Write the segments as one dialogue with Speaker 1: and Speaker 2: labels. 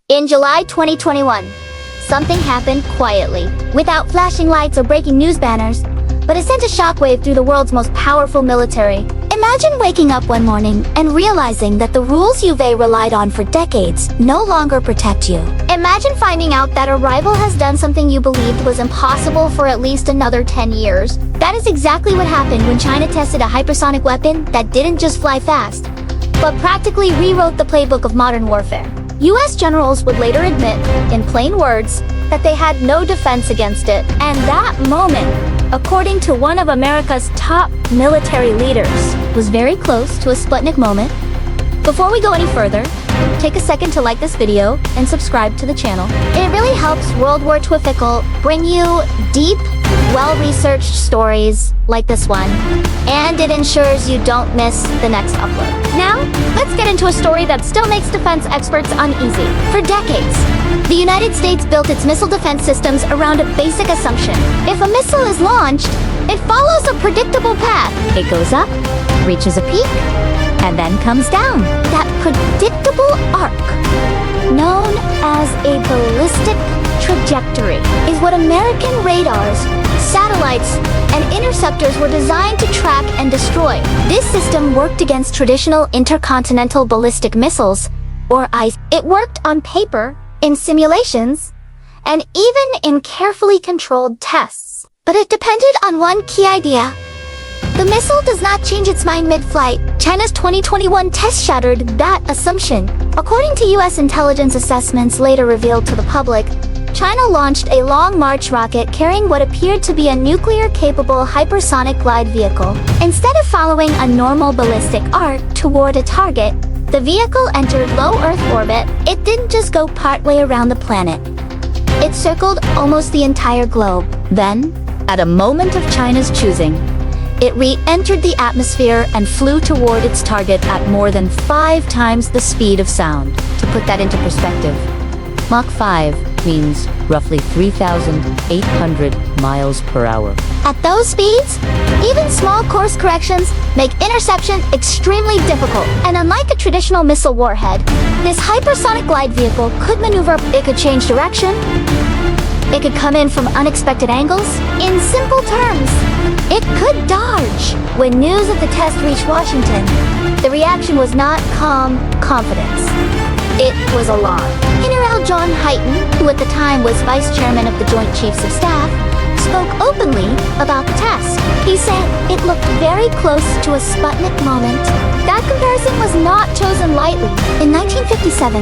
Speaker 1: In July 2021, something happened quietly, without flashing lights or breaking news banners, but it sent a shockwave through the world's most powerful military. Imagine waking up one morning and realizing that the rules you've relied on for decades no longer protect you. Imagine finding out that a rival has done something you believed was impossible for at least another 10 years. That is exactly what happened when China tested a hypersonic weapon that didn't just fly fast, but practically rewrote the playbook of modern warfare. US generals would later admit, in plain words, that they had no defense against it. And that moment, according to one of America's top military leaders, was very close to a Sputnik moment. Before we go any further, take a second to like this video and subscribe to the channel. It really helps World War II bring you deep, well-researched stories like this one, and it ensures you don't miss the next upload. Now, let's get into a story that still makes defense experts uneasy. For decades, the United States built its missile defense systems around a basic assumption. If a missile is launched, it follows a predictable path. It goes up, reaches a peak, and then comes down. That predictable arc, known as a ballistic trajectory, is what American radars, satellites, and interceptors were designed to track and destroy. This system worked against traditional intercontinental ballistic missiles, or ICE. It worked on paper, in simulations, and even in carefully controlled tests. But it depended on one key idea. The missile does not change its mind mid-flight. China's 2021 test shattered that assumption. According to US intelligence assessments later revealed to the public, China launched a Long March rocket carrying what appeared to be a nuclear-capable hypersonic glide vehicle. Instead of following a normal ballistic arc toward a target, the vehicle entered low Earth orbit. It didn't just go partway around the planet. It circled almost the entire globe. Then, at a moment of China's choosing, it re-entered the atmosphere and flew toward its target at more than 5 times the speed of sound. To put that into perspective, Mach 5 means roughly 3,800 miles per hour. At those speeds, even small course corrections make interception extremely difficult. And unlike a traditional missile warhead, this hypersonic glide vehicle could maneuver. It could change direction. It could come in from unexpected angles. In simple terms, it could dodge. When news of the test reached Washington, the reaction was not calm confidence. It was alarm. General John Hyten, who at the time was vice chairman of the Joint Chiefs of Staff, spoke openly about the test. He said it looked very close to a Sputnik moment. That comparison was not chosen lightly. In 1957,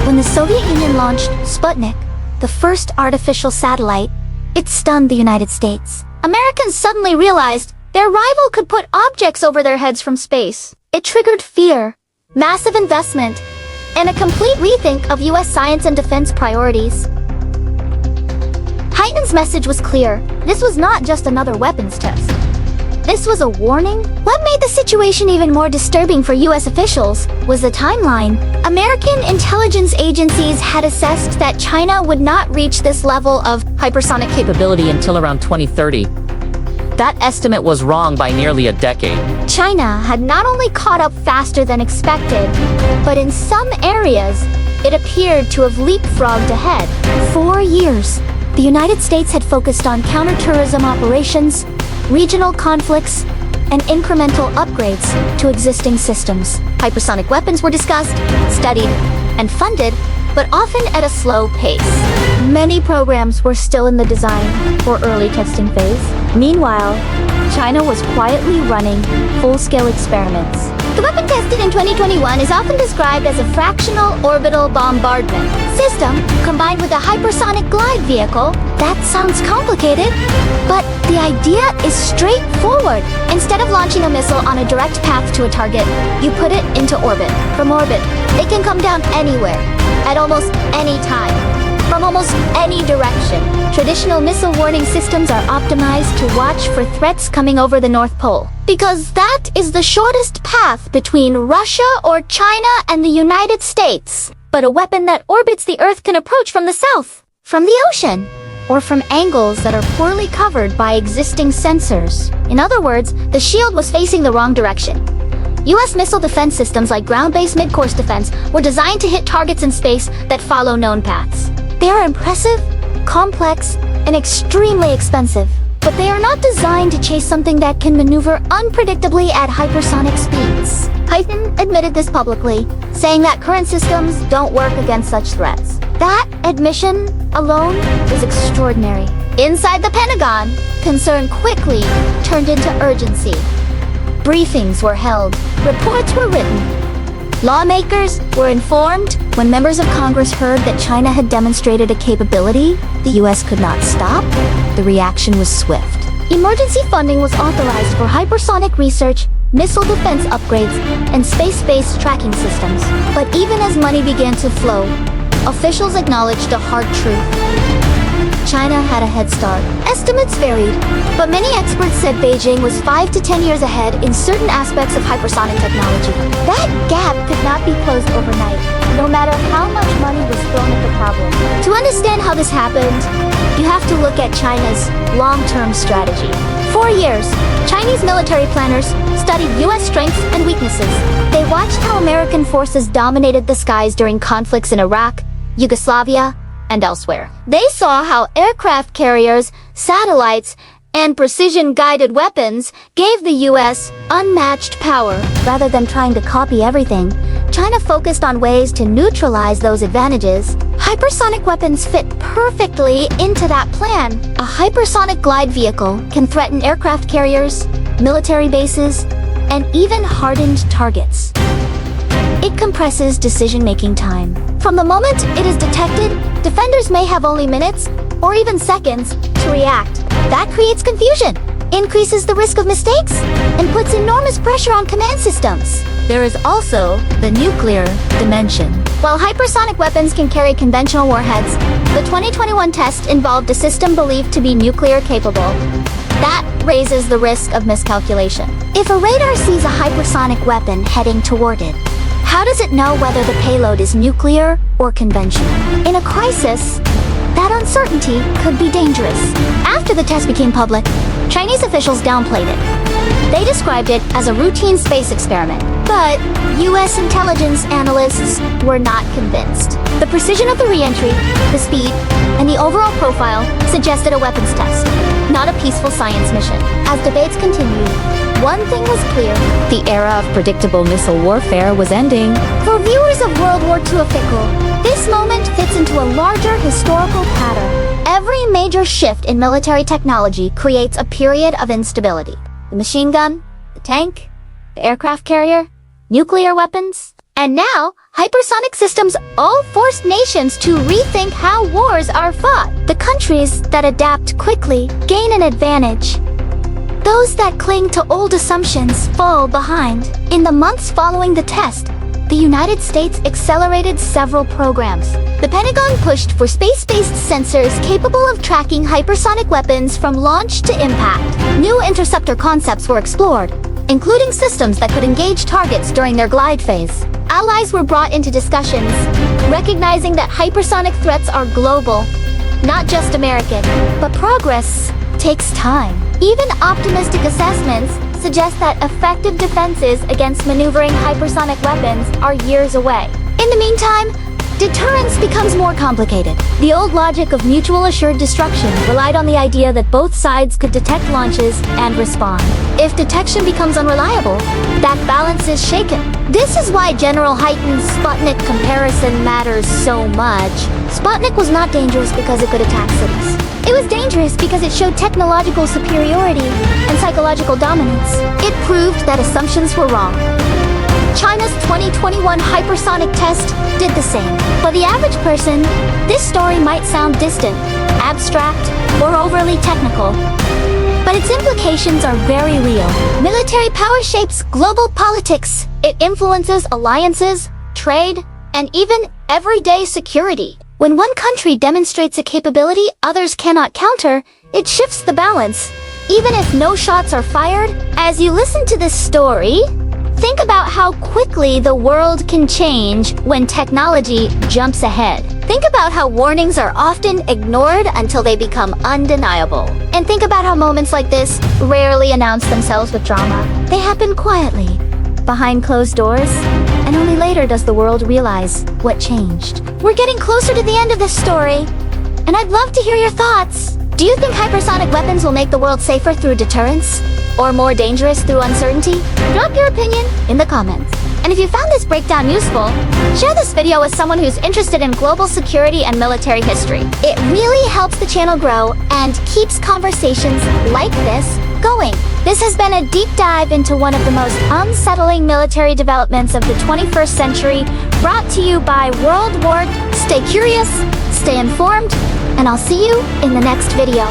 Speaker 1: when the Soviet Union launched Sputnik, the first artificial satellite, it stunned the United States. Americans suddenly realized their rival could put objects over their heads from space. It triggered fear, massive investment, and a complete rethink of US science and defense priorities. Hyten's message was clear. This was not just another weapons test. This was a warning. What made the situation even more disturbing for US officials was the timeline. American intelligence agencies had assessed that China would not reach this level of hypersonic capability until around 2030. That estimate was wrong by nearly a decade. China had not only caught up faster than expected, but in some areas, it appeared to have leapfrogged ahead. For years, the United States had focused on counterterrorism operations, regional conflicts, and incremental upgrades to existing systems. Hypersonic weapons were discussed, studied, and funded, but often at a slow pace. Many programs were still in the design or early testing phase. Meanwhile, China was quietly running full-scale experiments. The weapon tested in 2021 is often described as a fractional orbital bombardment system combined with a hypersonic glide vehicle. That sounds complicated, but the idea is straightforward. Instead of launching a missile on a direct path to a target, you put it into orbit. From orbit, it can come down anywhere, at almost any time, from almost any direction. Traditional missile warning systems are optimized to watch for threats coming over the North Pole, because that is the shortest path between Russia or China and the United States. But a weapon that orbits the Earth can approach from the south, from the ocean, or from angles that are poorly covered by existing sensors. In other words, the shield was facing the wrong direction. U.S. missile defense systems like ground-based mid-course defense were designed to hit targets in space that follow known paths. They are impressive, complex, and extremely expensive. But they are not designed to chase something that can maneuver unpredictably at hypersonic speeds. Hyten admitted this publicly, saying that current systems don't work against such threats. That admission alone is extraordinary. Inside the Pentagon, concern quickly turned into urgency. Briefings were held, reports were written. Lawmakers were informed. When members of Congress heard that China had demonstrated a capability the U.S. could not stop, the reaction was swift. Emergency funding was authorized for hypersonic research, missile defense upgrades, and space-based tracking systems. But even as money began to flow, officials acknowledged a hard truth. China had a head start. Estimates varied, but many experts said Beijing was 5 to 10 years ahead in certain aspects of hypersonic technology. That gap could not be closed overnight, no matter how much money was thrown at the problem. To understand how this happened, you have to look at China's long-term strategy. For years, Chinese military planners studied U.S. strengths and weaknesses. They watched how American forces dominated the skies during conflicts in Iraq, Yugoslavia, and elsewhere. They saw how aircraft carriers, satellites, and precision-guided weapons gave the U.S. unmatched power. Rather than trying to copy everything, China focused on ways to neutralize those advantages. Hypersonic weapons fit perfectly into that plan. A hypersonic glide vehicle can threaten aircraft carriers, military bases, and even hardened targets. It compresses decision-making time. From the moment it is detected, defenders may have only minutes or even seconds to react. That creates confusion, increases the risk of mistakes, and puts enormous pressure on command systems. There is also the nuclear dimension. While hypersonic weapons can carry conventional warheads, the 2021 test involved a system believed to be nuclear capable. That raises the risk of miscalculation. If a radar sees a hypersonic weapon heading toward it, how does it know whether the payload is nuclear or conventional? In a crisis, that uncertainty could be dangerous. After the test became public, Chinese officials downplayed it. They described it as a routine space experiment. But U.S. intelligence analysts were not convinced. The precision of the re-entry, the speed, and the overall profile suggested a weapons test, not a peaceful science mission. As debates continued, one thing was clear: the era of predictable missile warfare was ending. For viewers of World War II fickle, this moment fits into a larger historical pattern. Every major shift in military technology creates a period of instability. The machine gun, the tank, the aircraft carrier, nuclear weapons, and now hypersonic systems all forced nations to rethink how wars are fought. The countries that adapt quickly gain an advantage. Those that cling to old assumptions fall behind. In the months following the test, the United States accelerated several programs. The Pentagon pushed for space-based sensors capable of tracking hypersonic weapons from launch to impact. New interceptor concepts were explored, including systems that could engage targets during their glide phase. Allies were brought into discussions, recognizing that hypersonic threats are global, not just American. But progress takes time. Even optimistic assessments suggest that effective defenses against maneuvering hypersonic weapons are years away. In the meantime, deterrence becomes more complicated. The old logic of mutual assured destruction relied on the idea that both sides could detect launches and respond. If detection becomes unreliable, that balance is shaken. This is why General Hyten's Sputnik comparison matters so much. Sputnik was not dangerous because it could attack cities. It was dangerous because it showed technological superiority and psychological dominance. It proved that assumptions were wrong. China's 2021 hypersonic test did the same. For the average person, this story might sound distant, abstract, or overly technical. But its implications are very real. Military power shapes global politics. It influences alliances, trade, and even everyday security. When one country demonstrates a capability others cannot counter, it shifts the balance, even if no shots are fired. As you listen to this story, think about how quickly the world can change when technology jumps ahead. Think about how warnings are often ignored until they become undeniable. And think about how moments like this rarely announce themselves with drama. They happen quietly, behind closed doors, and only later does the world realize what changed. We're getting closer to the end of this story, and I'd love to hear your thoughts. Do you think hypersonic weapons will make the world safer through deterrence? Or more dangerous through uncertainty? Drop your opinion in the comments. And if you found this breakdown useful, share this video with someone who's interested in global security and military history. It really helps the channel grow and keeps conversations like this going. This has been a deep dive into one of the most unsettling military developments of the 21st century, brought to you by World War. Stay curious, stay informed, and I'll see you in the next video.